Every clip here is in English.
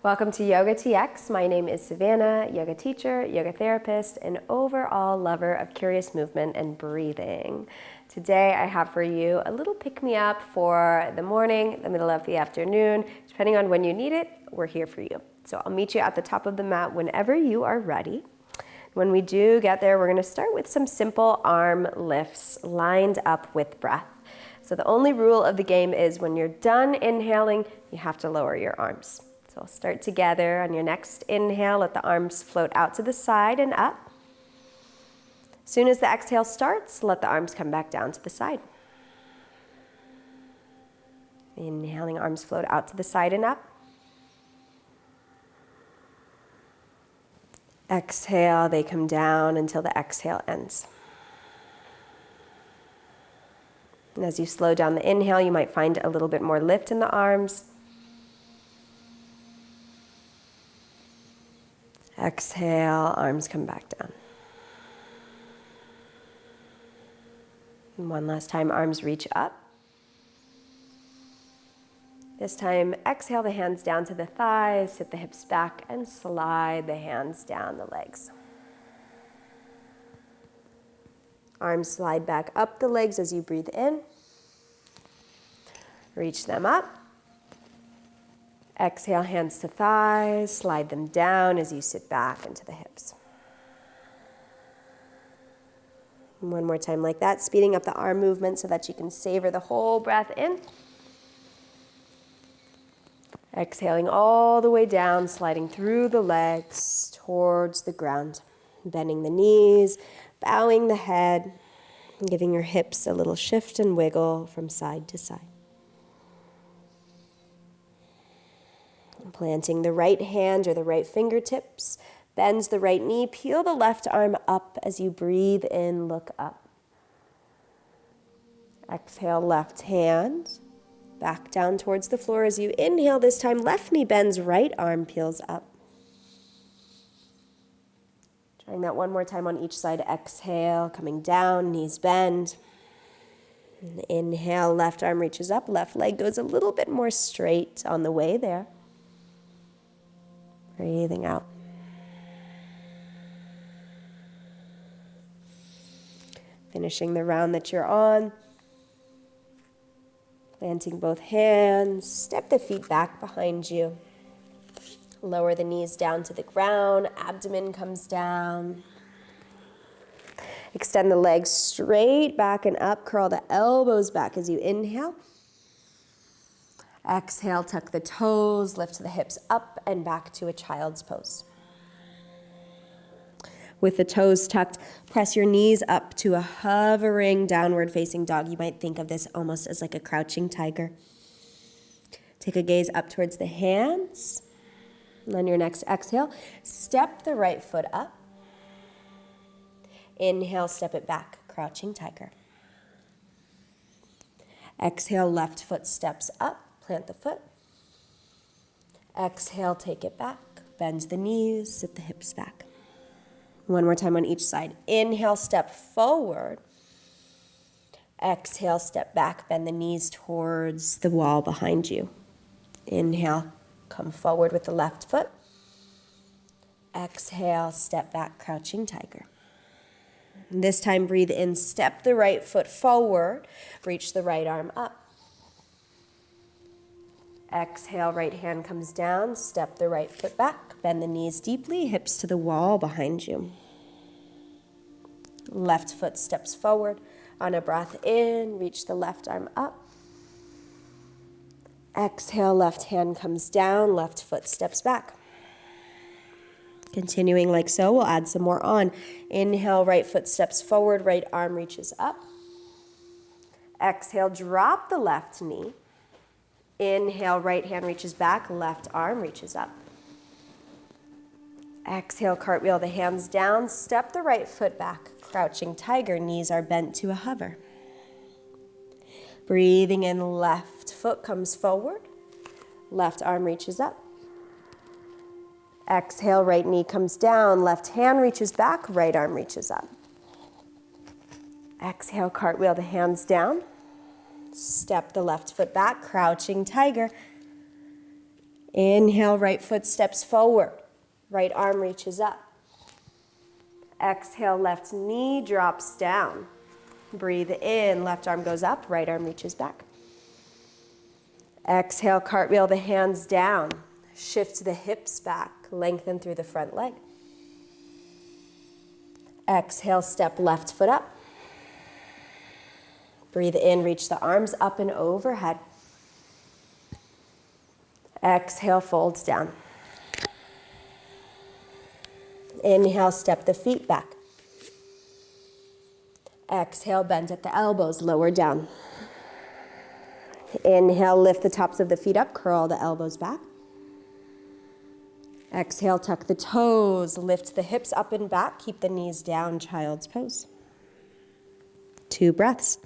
Welcome to YOGATX. My name is Savannah, yoga teacher, yoga therapist, and overall lover of curious movement and breathing. Today I have for you a little pick-me-up for the morning, the middle of the afternoon. Depending on when you need it, we're here for you. So I'll meet you at the top of the mat whenever you are ready. When we do get there, we're going to start with some simple arm lifts lined up with breath. So the only rule of the game is when you're done inhaling, you have to lower your arms. So we'll start together. On your next inhale, let the arms float out to the side and up. As soon as the exhale starts, let the arms come back down to the side. Inhaling, arms float out to the side and up. Exhale, they come down until the exhale ends. And as you slow down the inhale, you might find a little bit more lift in the arms. Exhale, arms come back down. And one last time, arms reach up. This time, exhale the hands down to the thighs, sit the hips back, and slide the hands down the legs. Arms slide back up the legs as you breathe in. Reach them up. Exhale, hands to thighs, slide them down as you sit back into the hips. And one more time like that, speeding up the arm movement so that you can savor the whole breath in. Exhaling all the way down, sliding through the legs towards the ground. Bending the knees, bowing the head, and giving your hips a little shift and wiggle from side to side. Planting the right hand or the right fingertips, bends the right knee, peel the left arm up as you breathe in, look up. Exhale, left hand, back down towards the floor as you inhale. This time, left knee bends, right arm peels up. Trying that one more time on each side. Exhale, coming down, knees bend. And inhale, left arm reaches up, left leg goes a little bit more straight on the way there. Breathing out. Finishing the round that you're on. Planting both hands. Step the feet back behind you. Lower the knees down to the ground. Abdomen comes down. Extend the legs straight back and up. Curl the elbows back as you inhale. Exhale, tuck the toes, lift the hips up and back to a child's pose. With the toes tucked, press your knees up to a hovering downward facing dog. You might think of this almost as like a crouching tiger. Take a gaze up towards the hands. And on your next exhale, step the right foot up. Inhale, step it back, crouching tiger. Exhale, left foot steps up. Plant the foot. Exhale, take it back. Bend the knees, sit the hips back. One more time on each side. Inhale, step forward. Exhale, step back. Bend the knees towards the wall behind you. Inhale, come forward with the left foot. Exhale, step back, crouching tiger. And this time, breathe in. Step the right foot forward. Reach the right arm up. Exhale, right hand comes down, step the right foot back, bend the knees deeply, hips to the wall behind you. Left foot steps forward. On a breath in, reach the left arm up. Exhale, left hand comes down, left foot steps back. Continuing like so, we'll add some more on. Inhale, right foot steps forward, right arm reaches up. Exhale, drop the left knee. Inhale, right hand reaches back, left arm reaches up. Exhale, cartwheel the hands down, step the right foot back, crouching tiger, knees are bent to a hover. Breathing in, left foot comes forward, left arm reaches up. Exhale, right knee comes down, left hand reaches back, right arm reaches up. Exhale, cartwheel the hands down. Step the left foot back, crouching tiger. Inhale, right foot steps forward. Right arm reaches up. Exhale, left knee drops down. Breathe in, left arm goes up, right arm reaches back. Exhale, cartwheel the hands down. Shift the hips back, lengthen through the front leg. Exhale, step left foot up. Breathe in, reach the arms up and overhead. Exhale, folds down. Inhale, step the feet back. Exhale, bend at the elbows, lower down. Inhale, lift the tops of the feet up, curl the elbows back. Exhale, tuck the toes, lift the hips up and back, keep the knees down, child's pose. 2 breaths.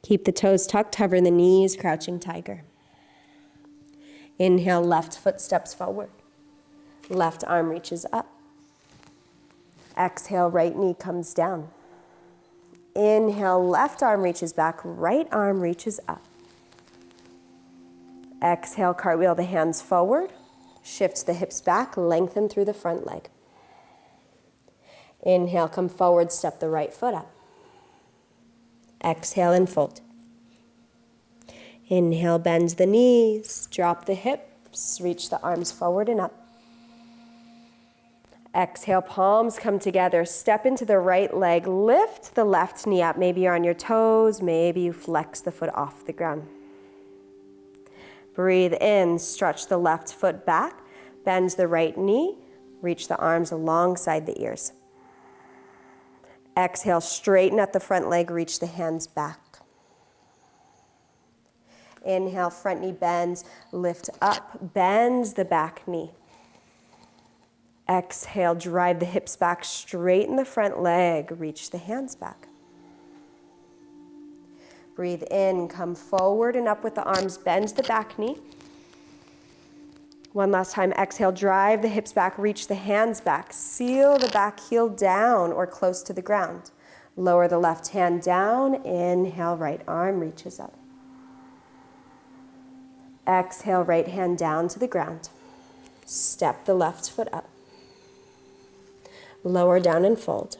Keep the toes tucked, hover the knees, crouching tiger. Inhale, left foot steps forward. Left arm reaches up. Exhale, right knee comes down. Inhale, left arm reaches back, right arm reaches up. Exhale, cartwheel the hands forward. Shift the hips back, lengthen through the front leg. Inhale, come forward, step the right foot up. Exhale and fold. Inhale, bend the knees, drop the hips, reach the arms forward and up. Exhale, palms come together, step into the right leg, lift the left knee up. Maybe you're on your toes, maybe you flex the foot off the ground. Breathe in, stretch the left foot back, bend the right knee, reach the arms alongside the ears. Exhale, straighten at the front leg, reach the hands back. Inhale, front knee bends, lift up, bends the back knee. Exhale, drive the hips back, straighten the front leg, reach the hands back. Breathe in, come forward and up with the arms, bend the back knee. One last time, exhale, drive the hips back, reach the hands back. Seal the back heel down or close to the ground. Lower the left hand down, inhale, right arm reaches up. Exhale, right hand down to the ground. Step the left foot up. Lower down and fold.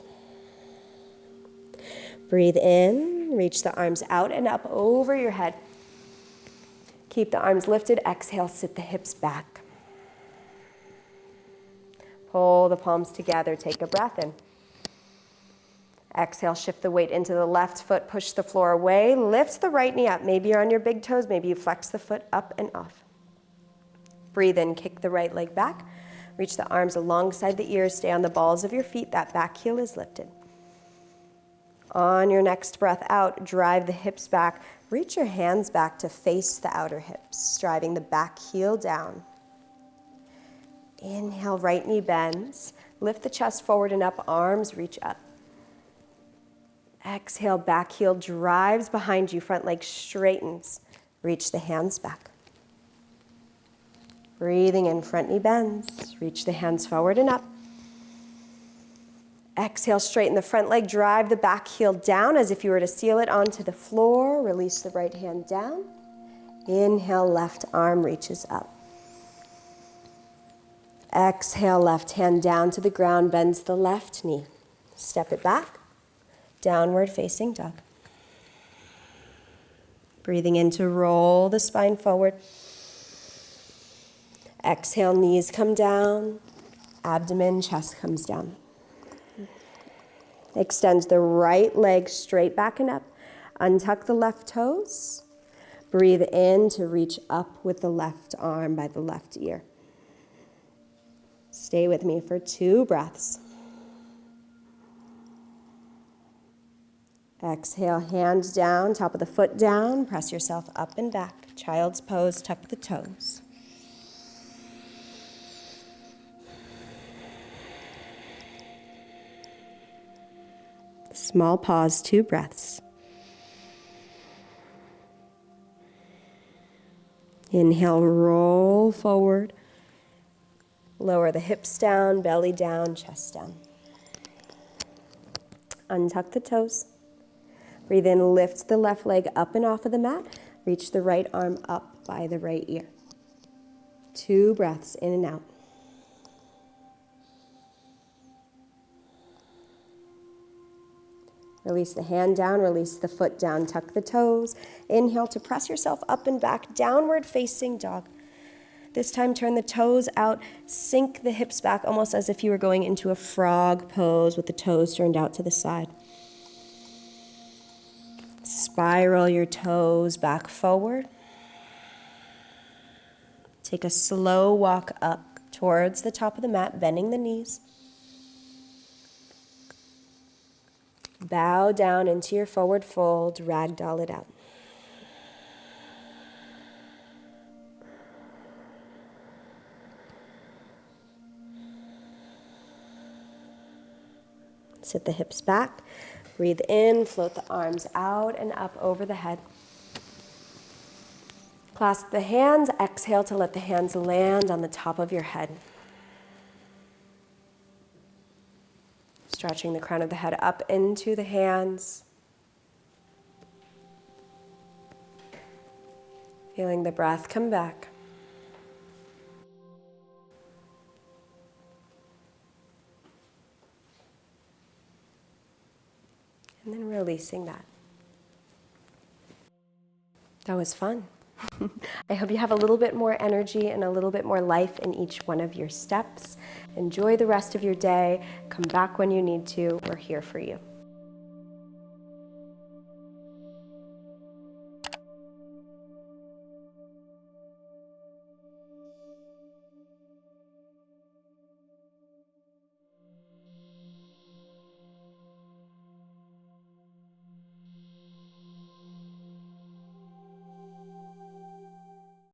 Breathe in, reach the arms out and up over your head. Keep the arms lifted, exhale, sit the hips back. Pull the palms together, take a breath in. Exhale, shift the weight into the left foot, push the floor away, lift the right knee up. Maybe you're on your big toes, maybe you flex the foot up and off. Breathe in, kick the right leg back, reach the arms alongside the ears, stay on the balls of your feet, that back heel is lifted. On your next breath out, drive the hips back, reach your hands back to face the outer hips, driving the back heel down. Inhale, right knee bends, lift the chest forward and up, arms reach up. Exhale, back heel drives behind you, front leg straightens. Reach the hands back. Breathing in, front knee bends. Reach the hands forward and up. Exhale, straighten the front leg, drive the back heel down as if you were to seal it onto the floor. Release the right hand down. Inhale, left arm reaches up. Exhale, left hand down to the ground, bends the left knee. Step it back. Downward facing dog. Breathing in to roll the spine forward. Exhale, knees come down. Abdomen, chest comes down. Extend the right leg straight back and up. Untuck the left toes. Breathe in to reach up with the left arm by the left ear. Stay with me for 2 breaths. Exhale, hands down, top of the foot down, press yourself up and back. Child's pose, tuck the toes. Small pause, 2 breaths. Inhale, roll forward. Lower the hips down, belly down, chest down. Untuck the toes. Breathe in, lift the left leg up and off of the mat. Reach the right arm up by the right ear. 2 breaths in and out. Release the hand down, release the foot down, tuck the toes. Inhale to press yourself up and back, downward facing dog. This time turn the toes out, sink the hips back almost as if you were going into a frog pose with the toes turned out to the side. Spiral your toes back forward. Take a slow walk up towards the top of the mat, bending the knees. Bow down into your forward fold, ragdoll it out. Sit the hips back. Breathe in, float the arms out and up over the head. Clasp the hands, exhale to let the hands land on the top of your head. Stretching the crown of the head up into the hands. Feeling the breath come back. And then releasing that. That was fun. I hope you have a little bit more energy and a little bit more life in each one of your steps. Enjoy the rest of your day. Come back when you need to. We're here for you.